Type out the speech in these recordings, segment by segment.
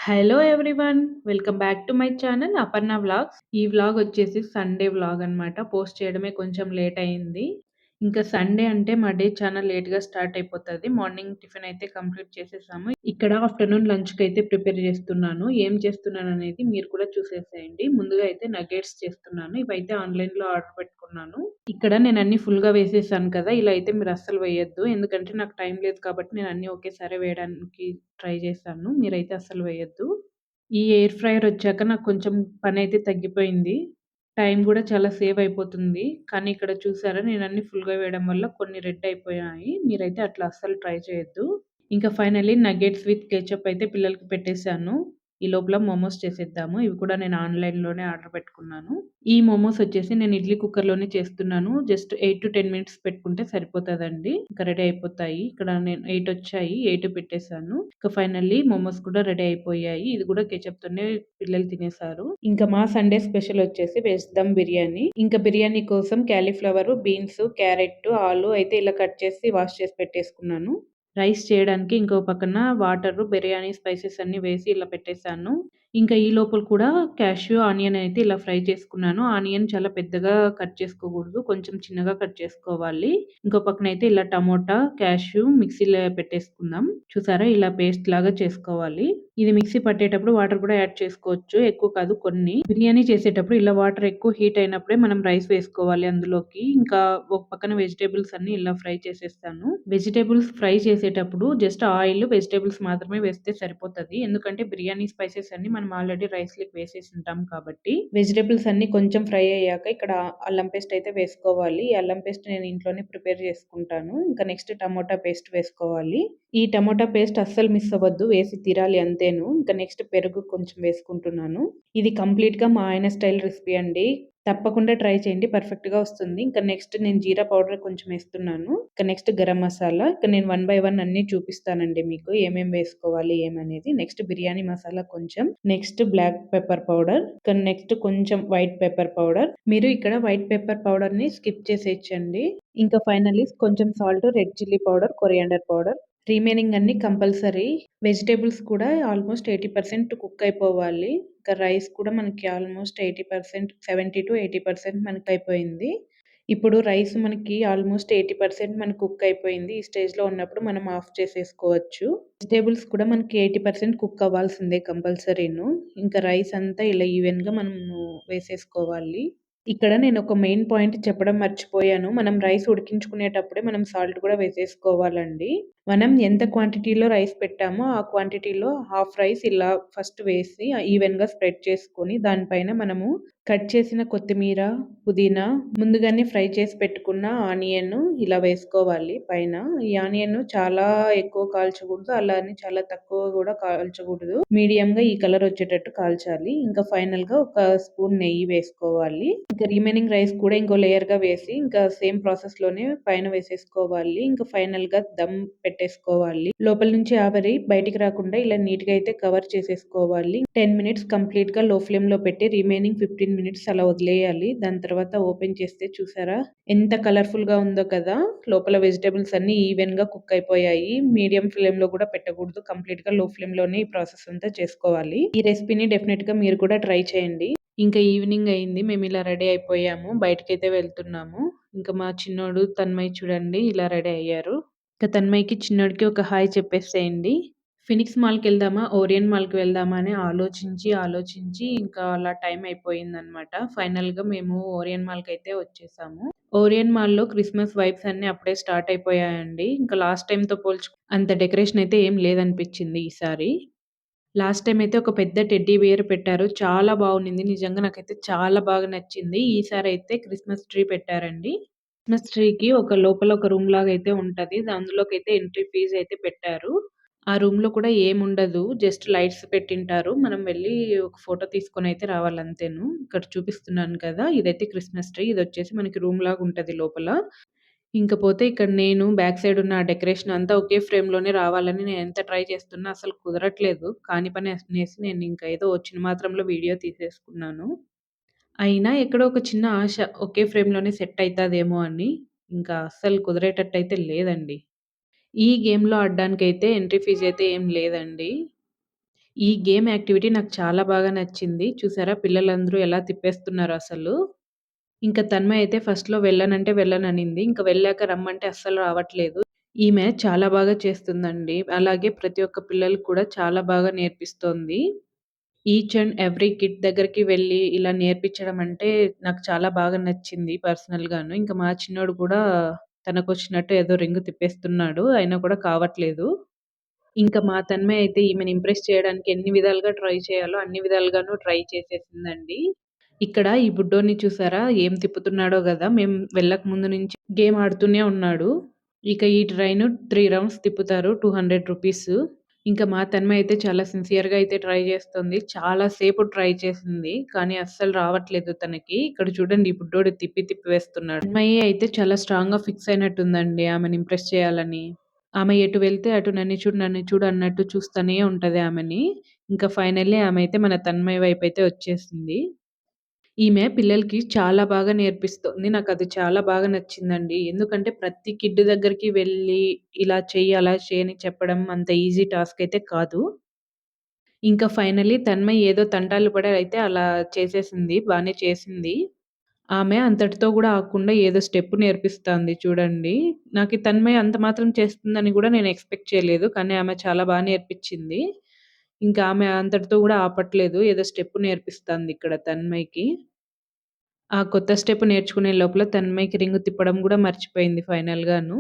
Hello everyone. Welcome back to my channel Aparna vlogs. ఈ vlog వచ్చేసి Sunday vlog అన్నమాట. Post చేయడమే కొంచెం లేట్ అయింది. ఇంకా సండే అంటే మా డే చాలా లేట్‌గా స్టార్ట్ అయిపోతది. మార్నింగ్ టిఫిన్ అయితే కంప్లీట్ చేసేసాము. ఇక్కడ ఆఫ్టర్‌నూన్ లంచ్‌కైతే ప్రిపేర్ చేస్తున్నాను. ఏం చేస్తున్నాననేది మీరు కూడా చూసేసేయండి. ముందుగా అయితే నగ్గెట్స్ చేస్తున్నాను. ఇవైతే ఆన్‌లైన్‌లో ఆర్డర్ పెట్టుకున్నాను. ఇక్కడ నేను అన్నీ ఫుల్‌గా వేసేసాను కదా! ఇలా అయితే మీరు అస్సలు వేయొద్దు. ఎందుకంటే నాకు టైం లేదు కాబట్టి నేను అన్నీ ఒకేసారి వేయడానికి ట్రై చేశాను. మీరైతే అస్సలు వేయొద్దు. ఈ ఎయిర్ ఫ్రైయర్ వచ్చాక నాకు కొంచెం పనైతే తగ్గిపోయింది. టైం గూడా చాలా సేవ్ అయిపోతుంది. కానీ ఇక్కడ చూసారా నేనన్నీ ఫుల్‌గా వేయడం వల్ల కొన్ని రెడ్ అయిపోయాయి. మీరైతే అట్లా అస్సలు ట్రై చేయొద్దు. ఇంకా ఫైనల్లీ నగ్గెట్స్ విత్ కెచప్ అయితే పిల్లలకి పెట్టేసాను. ఈ లోపల మోమోస్ చేసేద్దాము. ఇవి కూడా నేను ఆన్‌లైన్‌లోనే ఆర్డర్ పెట్టుకున్నాను. ఈ మోమోస్ వచ్చేసి నేను ఇడ్లీ కుక్కర్‌లోనే చేస్తున్నాను. జస్ట్ 8-10 మినిట్స్ పెట్టుకుంటే సరిపోతదండి. ఇంకా రెడీ అయిపోతాయి. ఇక్కడ నేను 8 వచ్చాయి. 8 పెట్టేసాను. ఇంకా ఫైనల్లీ మోమోస్ కూడా రెడీ అయిపోయాయి. ఇది కూడా కెచప్‌తోనే పిల్లలు తినేసారు. ఇంకా మా సండే స్పెషల్ వచ్చేసి వెజ్ దమ్ బిర్యానీ. ఇంకా బిర్యానీ కోసం కాలీఫ్లవర్, బీన్స్, క్యారెట్, ఆలు అయితే ఇలా కట్ చేసి వాష్ చేసి పెట్టేసుకున్నాను. రైస్ చేయడానికి ఇంకో పక్కన వాటరు, బిర్యానీ స్పైసెస్ అన్నీ వేసి ఇలా పెట్టేసాను. ఇంకా ఈ లోపల కూడా క్యాష్యూ, ఆనియన్ అయితే ఇలా ఫ్రై చేసుకున్నాను. ఆనియన్ చాలా పెద్దగా కట్ చేసుకోకూడదు. కొంచెం చిన్నగా కట్ చేసుకోవాలి. ఇంకో పక్కనైతే ఇలా టమోటా, క్యాష్యూ మిక్సీలో పెట్టేసుకుందాం. చూసారా ఇలా పేస్ట్ లాగా చేసుకోవాలి. ఇది మిక్సీ పట్టేటప్పుడు వాటర్ కూడా యాడ్ చేసుకోవచ్చు. ఎక్కువ కాదు కొన్ని. బిర్యానీ చేసేటప్పుడు ఇలా వాటర్ ఎక్కువ హీట్ అయినప్పుడే మనం రైస్ వేసుకోవాలి అందులోకి. ఇంకా ఒక పక్కన వెజిటబుల్స్ అన్నీ ఇలా ఫ్రై చేసేస్తాను. వెజిటబుల్స్ ఫ్రై చేసేటప్పుడు జస్ట్ ఆయిల్, వెజిటబుల్స్ మాత్రమే వేస్తే సరిపోతది. ఎందుకంటే బిర్యానీ స్పైసెస్ అన్నీ మనం ఆల్రెడీ రైస్‌లోకి వేసేసుంటాం కాబట్టి. వెజిటబుల్స్ అన్నీ కొంచెం ఫ్రై అయ్యాక ఇక్కడ అల్లం పేస్ట్ అయితే వేసుకోవాలి. ఈ అల్లం పేస్ట్ నేను ఇంట్లోనే ప్రిపేర్ చేసుకుంటాను. ఇంకా నెక్స్ట్ టమోటా పేస్ట్ వేసుకోవాలి. ఈ టమోటా పేస్ట్ అస్సలు మిస్ అవ్వద్దు. వేసి తీరాలి అంతేను. ఇంకా నెక్స్ట్ పెరుగు కొంచెం వేసుకుంటున్నాను. ఇది కంప్లీట్‌గా మా ఆయన స్టైల్ రెసిపీ అండి. తప్పకుండా ట్రై చేయండి. పర్ఫెక్ట్‌గా వస్తుంది. ఇంకా నెక్స్ట్ నేను జీరా పౌడర్ కొంచెం ఏస్తున్నాను. ఇక నెక్స్ట్ గరం మసాలా. ఇక నేను వన్ బై వన్ అన్నీ చూపిస్తానండి మీకు. ఏమేం వేసుకోవాలి ఏమనేది. నెక్స్ట్ బిర్యానీ మసాలా కొంచెం. Next black pepper powder. ఇక నెక్స్ట్ కొంచెం వైట్ పెప్పర్ పౌడర్. మీరు ఇక్కడ వైట్ పెప్పర్ పౌడర్‌ని స్కిప్ చేసేయొచ్చండి. ఇంకా ఫైనల్లీ కొంచెం salt, red chilli powder, coriander powder. Remaining అన్నీ కంపల్సరీ. వెజిటబుల్స్ కూడా ఆల్మోస్ట్ 80% కుక్ అయిపోవాలి. ఇంకా రైస్ కూడా మనకి ఆల్మోస్ట్ 80% 70-80% మనకయిపోయింది. ఇప్పుడు రైస్ మనకి ఆల్మోస్ట్ 80% మనకు కుక్ అయిపోయింది. ఈ స్టేజ్‌లో ఉన్నప్పుడు మనం ఆఫ్ చేసేసుకోవచ్చు. వెజిటబుల్స్ కూడా మనకి 80% కుక్ అవ్వాల్సిందే కంపల్సరీను. ఇంకా రైస్ అంతా ఇలా ఈవెన్‌గా మనము వేసేసుకోవాలి. ఇక్కడ నేనొక మెయిన్ పాయింట్ చెప్పడం మర్చిపోయాను. మనం రైస్ ఉడికించుకునేటప్పుడే మనం సాల్ట్ కూడా వేసేసుకోవాలండి. మనం ఎంత క్వాంటిటీలో రైస్ పెట్టామో, ఆ క్వాంటిటీలో హాఫ్ రైస్ ఇలా ఫస్ట్ వేసి ఈవెన్‌గా స్ప్రెడ్ చేసుకొని, దానిపైన మనము కట్ చేసిన కొత్తిమీర, పుదీనా, ముందుగానే ఫ్రై చేసి పెట్టుకున్న ఆనియన్ ఇలా వేసుకోవాలి పైన. ఈ ఆనియన్ చాలా ఎక్కువ కాల్చకూడదు. అలా అని చాలా తక్కువ గూడా కాల్చకూడదు. మీడియంగా ఈ కలర్ వచ్చేటట్టు కాల్చాలి. ఇంకా ఫైనల్‌గా ఒక స్పూన్ నెయ్యి వేసుకోవాలి. ఇంకా రిమైనింగ్ రైస్ కూడా ఇంకో లేయర్‌గా వేసి, ఇంకా సేమ్ ప్రాసెస్‌లోనే పైన వేసేసుకోవాలి. ఇంకా ఫైనల్‌గా దమ్ పెట్టేసుకోవాలి. లోపల నుంచి ఆవిరి బయటికి రాకుండా ఇలా నీట్‌గా అయితే కవర్ చేసేసుకోవాలి. 10 మినిట్స్ కంప్లీట్‌గా లో ఫ్లేమ్‌లో పెట్టి రిమైనింగ్ 15 మినిట్స్ అలా వదిలేయాలి. దాని తర్వాత ఓపెన్ చేస్తే చూసారా ఎంత కలర్‌ఫుల్‌గా ఉందో కదా! లోపల వెజిటబుల్స్ అన్నీ ఈవెన్‌గా కుక్ అయిపోయాయి. మీడియం ఫ్లేమ్‌లో కూడా పెట్టకూడదు. కంప్లీట్‌గా లో ఫ్లేమ్‌లోనే ఈ ప్రాసెస్ అంతా చేసుకోవాలి. ఈ రెసిపీని డెఫినిట్‌గా మీరు కూడా ట్రై చేయండి. ఇంకా ఈవినింగ్ అయింది. మేమిలా రెడీ అయిపోయాము. బయటికైతే వెళ్తున్నాము. ఇంకా మా చిన్నోడు తన్మయ్ చూడండి ఇలా రెడీ అయ్యారు. ఇక తన్మయ్‌కి, చిన్నోడికి ఒక హాయ్ చెప్పేసేయండి. ఫినిక్స్ మాల్‌కెళ్దామా, ఓరియన్ మాల్‌కి వెళ్దామా అని ఆలోచించి ఇంకా అలా టైం అయిపోయిందనమాట. ఫైనల్‌గా మేము ఓరియన్ మాల్‌కైతే వచ్చేసాము. ఓరియన్ మాల్‌లో క్రిస్మస్ వైబ్స్ అన్నీ అప్పుడే స్టార్ట్ అయిపోయాయండి. ఇంకా లాస్ట్ టైమ్‌తో అంత డెకరేషన్ అయితే ఏం లేదనిపించింది ఈసారి. లాస్ట్ టైమ్ అయితే ఒక పెద్ద టెడ్డీ బియర్ పెట్టారు. చాలా బాగుండింది. నిజంగా నాకైతే చాలా బాగా నచ్చింది. ఈసారైతే క్రిస్మస్ ట్రీ పెట్టారండి. క్రిస్మస్ ట్రీకి లోపల ఒక రూమ్ లాగా అయితే ఉంటది. అందులోకైతే ఎంట్రీ ఫీజ్ అయితే పెట్టారు. ఆ రూమ్‌లో కూడా ఏముండదు. జస్ట్ లైట్స్ పెట్టింటారు. మనం వెళ్లి ఒక ఫోటో తీసుకొనైతే రావాలంతేను. ఇక్కడ చూపిస్తున్నాను కదా! ఇదైతే క్రిస్మస్ ట్రీ. ఇదొచ్చేసి మనకి రూమ్ లాగా ఉంటది లోపల. ఇంకపోతే ఇక్కడ నేను బ్యాక్ సైడ్ ఉన్న ఆ డెకరేషన్ అంతా ఒకే ఫ్రేమ్‌లోనే రావాలని నేనెంత ట్రై చేస్తున్నా అసలు కుదరట్లేదు. కాని పని అనేసి నేను ఇంకా ఏదో వచ్చిన మాత్రంలో వీడియో తీసేసుకున్నాను. అయినా ఎక్కడో ఒక చిన్న ఆశ ఒకే ఫ్రేమ్‌లోనే సెట్ అయితదేమో అని. ఇంకా అస్సలు కుదిరేటట్టయితే లేదండి. ఈ గేమ్‌లో ఆడడానికైతే ఎంట్రీ ఫీజ్ అయితే ఏం లేదండి. ఈ గేమ్ యాక్టివిటీ నాకు చాలా బాగా నచ్చింది. చూసారా పిల్లలందరూ ఎలా తిప్పేస్తున్నారో అసలు. ఇంక తన్మయ్ అయితే ఫస్ట్‌లో వెళ్ళనంటే వెళ్ళననింది. ఇంక వెళ్ళాక రమ్మంటే అస్సలు రావట్లేదు. ఈమె చాలా బాగా చేస్తుందండి. అలాగే ప్రతి ఒక్క పిల్లలకి కూడా చాలా బాగా నేర్పిస్తోంది. ఈచ్ అండ్ ఎవ్రీ కిడ్ దగ్గరికి వెళ్లి ఇలా నేర్పించడం అంటే నాకు చాలా బాగా నచ్చింది పర్సనల్‌గాను. ఇంక మా చిన్నోడు కూడా తనకొచ్చినట్టు ఏదో రింగ్ తిప్పేస్తున్నాడు. అయినా కూడా కావట్లేదు. ఇంక మా తన్మయ్ అయితే ఈమెని ఇంప్రెస్ చేయడానికి ఎన్ని విధాలుగా ట్రై చేయాలో అన్ని విధాలుగాను ట్రై చేసేసిందండి. ఇక్కడ ఈ బుడ్డోడిని చూసారా? ఏం తిప్పుతున్నాడో గదా! మేము వెళ్ళక ముందు నుంచి గేమ్ ఆడుతూనే ఉన్నాడు. ఇక ఈ ట్రైను 3 రౌండ్స్ తిప్పుతారు. రూ. 200. ఇంకా మా తన్మయ్ అయితే చాలా సిన్సియర్‌గా అయితే ట్రై చేస్తుంది. చాలా సేపు ట్రై చేసింది. కానీ అస్సలు రావట్లేదు తనకి. ఇక్కడ చూడండి ఈ బుడ్డోడు తిప్పి తిప్పి వేస్తున్నాడు. తన్మయి అయితే చాలా స్ట్రాంగ్‌గా ఫిక్స్ అయినట్టుందండి ఆమెని ఇంప్రెస్ చేయాలని. ఆమె ఎటు వెళ్తే అటు నన్ను చూడు, నన్ను చూడు అన్నట్టు చూస్తూనే ఉంటది ఆమెని. ఇంకా ఫైనల్లీ ఆమె అయితే మన తన్మయ్ వైపయితే వచ్చేసింది. ఈమె పిల్లలకి చాలా బాగా నేర్పిస్తుంది. నాకది చాలా బాగా నచ్చిందండి. ఎందుకంటే ప్రతి కిడ్ దగ్గరికి వెళ్ళి ఇలా చెయ్యి, అలా చెయ్యి అని చెప్పడం అంత ఈజీ టాస్క్ అయితే కాదు. ఇంకా ఫైనల్లీ తన్మయ్ ఏదో తంటాలు పడి అయితే అలా చేసేసింది. బానే చేసింది. ఆమె అంతటితో గూడా ఆగకుండా ఏదో స్టెప్ నేర్పిస్తాంది చూడండి. నాకీ తన్మయ్ అంత మాత్రం చేస్తుందని గూడా నేను ఎక్స్‌పెక్ట్ చేయలేదు. కానీ ఆమె చాలా బా నేర్పిచ్చింది. ఇంకా ఆమె అంతటితో గూడా ఆపట్లేదు. ఏదో స్టెప్ నేర్పిస్తాందిక్కడ తన్మయ్‌కి. ఆ కొత్త స్టెప్ నేర్చుకునే లోపల తన్మయ్‌కి రింగ్ తిప్పడం గూడా మర్చిపోయింది ఫైనల్‌గాను.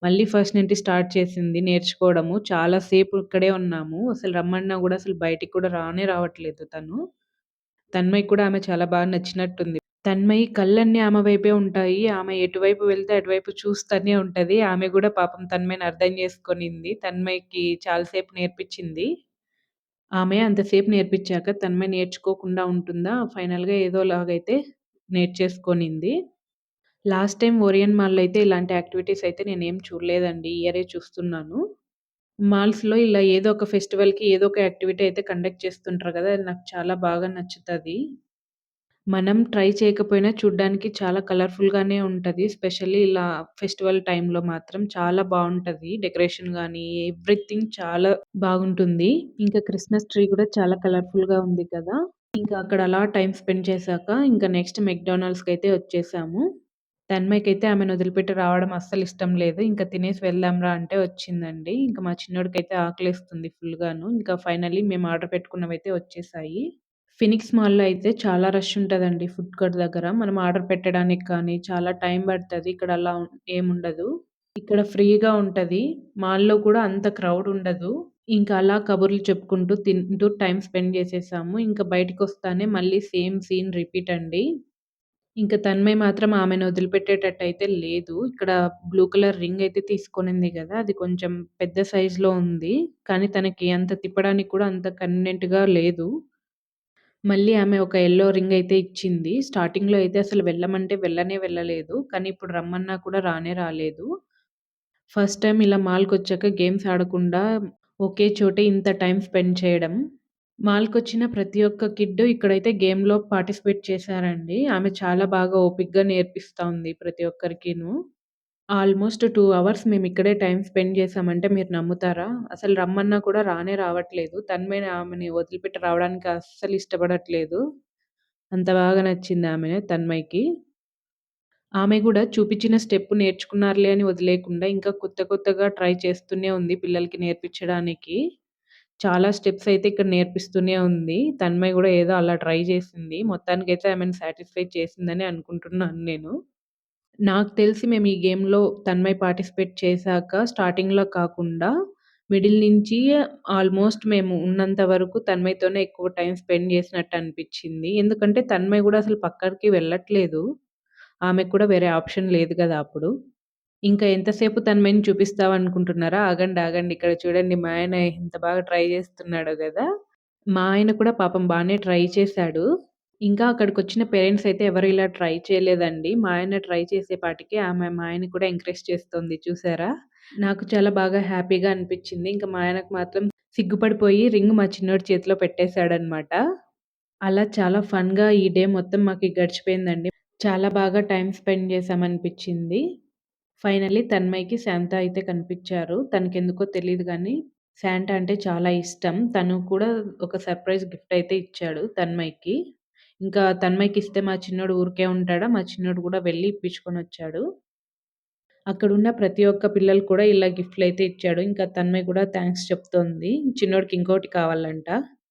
మళ్ళీ ఫస్ట్ నుండి స్టార్ట్ చేసింది నేర్చుకోవడము. చాలా సేపు ఇక్కడే ఉన్నాము. అసలు రమ్మన్నా గూడా అసలు బయటికి కూడా రానే రావట్లేదు తను. తన్మయ్‌కి కూడా ఆమె చాలా బాగా నచ్చినట్టుంది. తన్మయి కళ్ళన్నీ ఆమె వైపే ఉంటాయి. ఆమె ఎటువైపు వెళ్తే అటువైపు చూస్తనే ఉంటది. ఆమె గూడా పాపం తన్మయిని అర్థం చేసుకొనింది. తన్మయికి చాలా సేపు నేర్పించింది. ఆమె అంతసేపు నేర్పించాక తన్మయి నేర్చుకోకుండా ఉంటుందా? ఫైనల్‌గా ఏదోలాగైతే నేర్చేసుకొనింది. లాస్ట్ టైమ్ ఓరియన్ మాల్‌లో అయితే ఇలాంటి యాక్టివిటీస్ అయితే నేనేం చూడలేదండి. ఈ ఇయరే చూస్తున్నాను. మాల్స్‌లో ఇలా ఏదో ఒక ఫెస్టివల్‌కి ఏదో ఒక యాక్టివిటీ అయితే కండక్ట్ చేస్తుంటారు గదా! అది నాకు చాలా బాగా నచ్చుతది. మనం ట్రై చేయకపోయినా చూడ్డానికి చాలా కలర్‌ఫుల్‌గానే ఉంటది. స్పెషల్లీ ఇలా ఫెస్టివల్ టైమ్‌లో మాత్రం చాలా బావుంటది. డెకరేషన్ గానీ, ఎవ్రీథింగ్ చాలా బాగుంటుంది. ఇంకా క్రిస్మస్ ట్రీ గూడా చాలా కలర్‌ఫుల్‌గా ఉంది కదా! ఇంకా అక్కడ అలా టైమ్ స్పెండ్ చేశాక, ఇంకా నెక్స్ట్ మెక్‌డానల్డ్స్‌కైతే వచ్చేసాము. తన్మయ్‌కైతే ఆమెను వదిలిపెట్టి రావడం అస్సలిష్టం లేదు. ఇంక తినేసి వెళ్దాంరా అంటే వచ్చిందండి. ఇంక మా చిన్నోడికైతే ఆకలేస్తుంది ఫుల్‌గాను. ఇంకా ఫైనల్లీ మేము ఆర్డర్ పెట్టుకున్నవైతే వచ్చేసాయి. ఫినిక్స్ మాల్‌లో అయితే చాలా రష్ ఉంటదండి ఫుడ్ కోర్ట్ దగ్గర. మనం ఆర్డర్ పెట్టడానికి కానీ చాలా టైం పడతది. ఇక్కడ అలా ఏముండదు. ఇక్కడ ఫ్రీగా ఉంటది. మాల్‌లో కూడా అంత క్రౌడ్ ఉండదు. ఇంకా అలా కబుర్లు చెప్పుకుంటూ, తింటూ టైమ్ స్పెండ్ చేసేసాము. ఇంక బయటికొస్తానే మళ్ళీ సేమ్ సీన్ రిపీట్ అండి. ఇంక తన్మయ్ మాత్రం ఆమెను వదిలిపెట్టేటట్టయితే లేదు. ఇక్కడ బ్లూ కలర్ రింగ్ అయితే తీసుకొనింది గదా! అది కొంచెం పెద్ద సైజ్‌లో ఉంది. కానీ తనకి అంత తిప్పడానికి కూడా అంత కన్వీనియంట్‌గా లేదు. మళ్ళీ ఆమె ఒక యెల్లో రింగ్ అయితే ఇచ్చింది. స్టార్టింగ్‌లో అయితే అసలు వెళ్ళమంటే వెళ్ళనే వెళ్ళలేదు. కానీ ఇప్పుడు రమ్మన్నా కూడా రానే రాలేదు. ఫస్ట్ టైమ్ ఇలా మాల్‌కొచ్చాక గేమ్స్ ఆడకుండా ఒకే చోటే ఇంత టైమ్ స్పెండ్ చేయడం. మాల్‌కొచ్చిన ప్రతి ఒక్క కిడ్డు ఇక్కడైతే గేమ్‌లో పార్టిసిపేట్ చేశారండి. ఆమె చాలా బాగా ఓపికగా నేర్పిస్తా ఉంది ప్రతి ఒక్కరికిను. ఆల్‌మోస్ట్ 2 అవర్స్ మేమిక్కడే టైమ్ స్పెండ్ చేశామంటే మీరు నమ్ముతారా? అసలు రమ్మన్నా కూడా రానే రావట్లేదు. తన్మయ్ ఆమెని వదిలిపెట్టి రావడానికి అస్సలు ఇష్టపడట్లేదు. అంత బాగా నచ్చిందామె తన్మయ్‌కి. ఆమె గూడా చూపిచ్చిన స్టెప్ నేర్చుకున్నారులే అని వదిలేయకుండా ఇంకా కొత్త కొత్తగా ట్రై చేస్తూనే ఉంది పిల్లలకి నేర్పించడానికి. చాలా స్టెప్స్ అయితే ఇక్కడ నేర్పిస్తూనే ఉంది. తన్మయ్ గూడా ఏదో అలా ట్రై చేసింది. మొత్తానికైతే ఆమెను సాటిస్ఫై చేసిందని అనుకుంటున్నాను నేను. నాకు తెలిసి మేము ఈ గేమ్‌లో తన్మయ్ పార్టిసిపేట్ చేశాక స్టార్టింగ్‌లో కాకుండా మిడిల్ నుంచి ఆల్‌మోస్ట్ మేము ఉన్నంత వరకు తన్మయ్‌తోనే ఎక్కువ టైమ్ స్పెండ్ చేసినట్టు అనిపిచ్చింది. ఎందుకంటే తన్మయ్ గూడా అసలు పక్కకి వెళ్ళట్లేదు. ఆమెకు కూడా వేరే ఆప్షన్ లేదు గదా! అప్పుడు. ఇంకా ఎంతసేపు తన్మయని చూపిస్తావనుకుంటున్నారా? ఆగండి, ఆగండి ఇక్కడ చూడండి మా ఆయన ఎంత బాగా ట్రై చేస్తున్నాడో గదా! మా ఆయన కూడా పాపం బానే ట్రై చేశాడు. ఇంకా అక్కడికొచ్చిన పేరెంట్స్ అయితే ఎవరు ఇలా ట్రై చేయలేదండి. మా ఆయన ట్రై చేసేపాటికి ఆమె మా ఆయన్ని కూడా ఎంకరేజ్ చేస్తుంది చూసారా? నాకు చాలా బాగా హ్యాపీగా అనిపిచ్చింది. ఇంక మా ఆయనకు మాత్రం సిగ్గుపడిపోయి రింగ్ మా చిన్నోడి చేతిలో పెట్టేసాడనమాట. అలా చాలా ఫన్‌గా ఈ డే మొత్తం మాకి గడిచిపోయిందండి. చాలా బాగా టైమ్ స్పెండ్ చేశామనిపిచ్చింది. ఫైనల్లీ తన్మయ్‌కి శాంత అయితే కనిపిచ్చారు. తనకెందుకో తెలీదు గానీ, శాంటా అంటే చాలా ఇష్టం. తను కూడా ఒక సర్ప్రైజ్ గిఫ్ట్ అయితే ఇచ్చాడు తన్మయ్‌కి. ఇంకా తన్మయ్‌కిస్తే మా చిన్నోడు ఊరికే ఉంటాడా? మా చిన్నోడు కూడా వెళ్లి ఇప్పించుకొనొచ్చాడు. అక్కడున్న ప్రతి ఒక్క పిల్లలు కూడా ఇలా గిఫ్ట్‌లయితే ఇచ్చాడు. ఇంకా తన్మయ్ కూడా థాంక్స్ చెప్తోంది. చిన్నోడికి ఇంకోటి కావాలంట.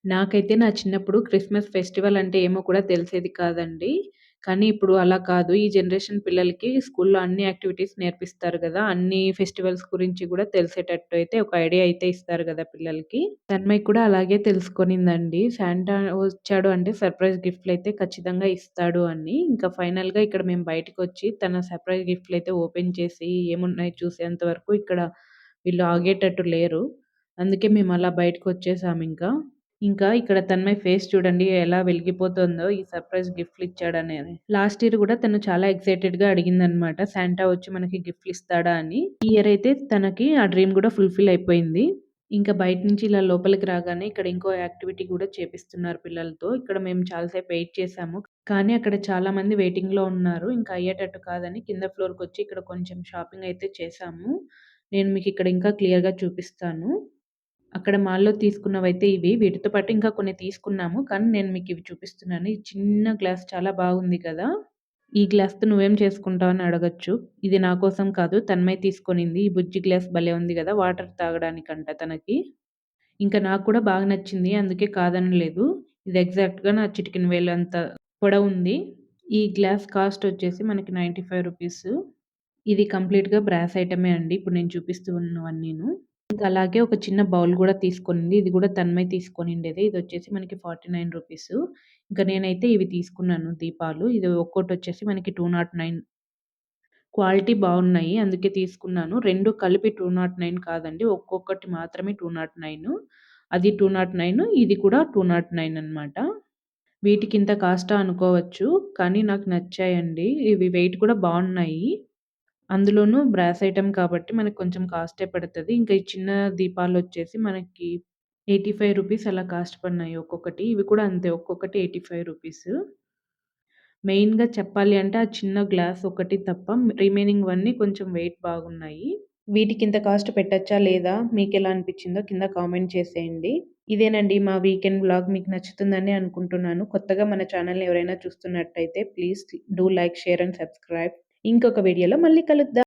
నాకైతే నా చిన్నప్పుడు క్రిస్మస్ ఫెస్టివల్ అంటే ఏమో కూడా తెలిసేది కాదండి. కానీ ఇప్పుడు అలా కాదు. ఈ జనరేషన్ పిల్లలకి స్కూల్‌లో అన్ని యాక్టివిటీస్ నేర్పిస్తారు గదా! అన్ని ఫెస్టివల్స్ గురించి గూడా తెలిసేటట్టు అయితే ఒక ఐడియా అయితే ఇస్తారు గదా పిల్లలకి. తన్మయ్ కూడా అలాగే తెలుసుకొనిందండి. సాంటా వచ్చాడు అంటే సర్ప్రైజ్ గిఫ్ట్‌లయితే ఖచ్చితంగా ఇస్తాడు అని. ఇంకా ఫైనల్‌గా ఇక్కడ మేము బయటికొచ్చి తన సర్ప్రైజ్ గిఫ్ట్‌లయితే ఓపెన్ చేసి ఏమున్నాయి చూసేంత వరకు ఇక్కడ వీళ్ళు ఆగేటట్టు లేరు. అందుకే మేమలా బయటకొచ్చేసామింకా. ఇంకా ఇక్కడ తన్మయ్ ఫేస్ చూడండి ఎలా వెలిగిపోతుందో ఈ సర్ప్రైజ్ గిఫ్ట్‌లిచ్చాడనేది. లాస్ట్ ఇయర్ గూడా తను చాలా ఎక్సైటెడ్‌గా అడిగిందనమాట. సాంటా వచ్చి మనకి గిఫ్ట్‌లిస్తాడా అని. ఈ ఇయర్ అయితే తనకి ఆ డ్రీమ్ గూడా ఫుల్‌ఫిల్ అయిపోయింది. ఇంకా బయట నుంచి ఇలా లోపలికి రాగానే ఇక్కడ ఇంకో యాక్టివిటీ గూడా చేపిస్తున్నారు పిల్లలతో. ఇక్కడ మేము చాలా సేపు వెయిట్ చేసాము. కానీ అక్కడ చాలా మంది వెయిటింగ్‌లో ఉన్నారు. ఇంకా అయ్యేటట్టు కాదని కింద ఫ్లోర్‌కొచ్చి ఇక్కడ కొంచెం షాపింగ్ అయితే చేశాము. నేను మీకిక్కడ ఇంకా క్లియర్‌గా చూపిస్తాను. అక్కడ మాల్‌లో తీసుకున్నవైతే ఇవి. వీటితో పాటు ఇంకా కొన్ని తీసుకున్నాము. కానీ నేను మీకివి చూపిస్తున్నాను. ఈ చిన్న గ్లాస్ చాలా బాగుంది కదా! ఈ గ్లాస్‌తో నువ్వేం చేసుకుంటావు అని అడగొచ్చు. ఇది నా కోసం కాదు. తన్మయ్ తీసుకొనింది. ఈ బుజ్జి గ్లాస్ భలే ఉంది గదా! వాటర్ తాగడానికంట తనకి. ఇంకా నాకు కూడా బాగా నచ్చింది. అందుకే కాదనలేదు. ఇది ఎగ్జాక్ట్‌గా నా చిటికెన వేలంత పొడవుంది. ఈ గ్లాస్ కాస్ట్ వచ్చేసి మనకి రూ. 95. ఇది కంప్లీట్‌గా బ్రాస్ ఐటమే అండి. ఇప్పుడు నేను చూపిస్తూ ఉన్నవన్నీను. ఇంకా అలాగే ఒక చిన్న బౌల్ గూడా తీసుకొనింది. ఇది గూడా తన్మయ్ తీసుకొనిండేదే. ఇదొచ్చేసి మనకి రూ. 49. ఇంకా నేనైతే ఇవి తీసుకున్నాను దీపాలు. ఇది ఒక్కోటొచ్చేసి మనకి 209 క్వాలిటీ బావున్నాయి. అందుకే తీసుకున్నాను. 2 కలిపి 209 కాదండి. ఒక్కొక్కటి మాత్రమే 209. అది 209 ఇది కూడా 209 అన్నమాట. వీటికింత కాస్టా అనుకోవచ్చు. కానీ నాకు నచ్చాయండి. ఇవి వెయిట్ కూడా బావున్నాయి. అందులోనూ బ్రాస్ ఐటెమ్ కాబట్టి మనకు కొంచెం కాస్టే పడతది. ఇంకా ఈ చిన్న దీపాలొచ్చేసి మనకి రూ. 85 అలా కాస్ట్ పడినాయి ఒక్కొక్కటి. ఇవి కూడా అంతే ఒక్కొక్కటి రూ. 85. మెయిన్‌గా చెప్పాలి అంటే ఆ చిన్న గ్లాస్ ఒకటి తప్ప రిమైనింగ్‌వన్నీ కొంచెం వెయిట్ బాగున్నాయి. వీటికింత కాస్ట్ పెట్టచ్చా లేదా? మీకెలా అనిపిచ్చిందో కింద కామెంట్ చేసేయండి. ఇదేనండి మా వీకెండ్ వ్లాగ్ మీకు నచ్చుతుందని అనుకుంటున్నాను. కొత్తగా మన ఛానెల్‌ని ఎవరైనా చూస్తున్నట్టయితే please do like, share and subscribe. ఇంకొక వీడియోలో మళ్ళీ కలుద్దాం.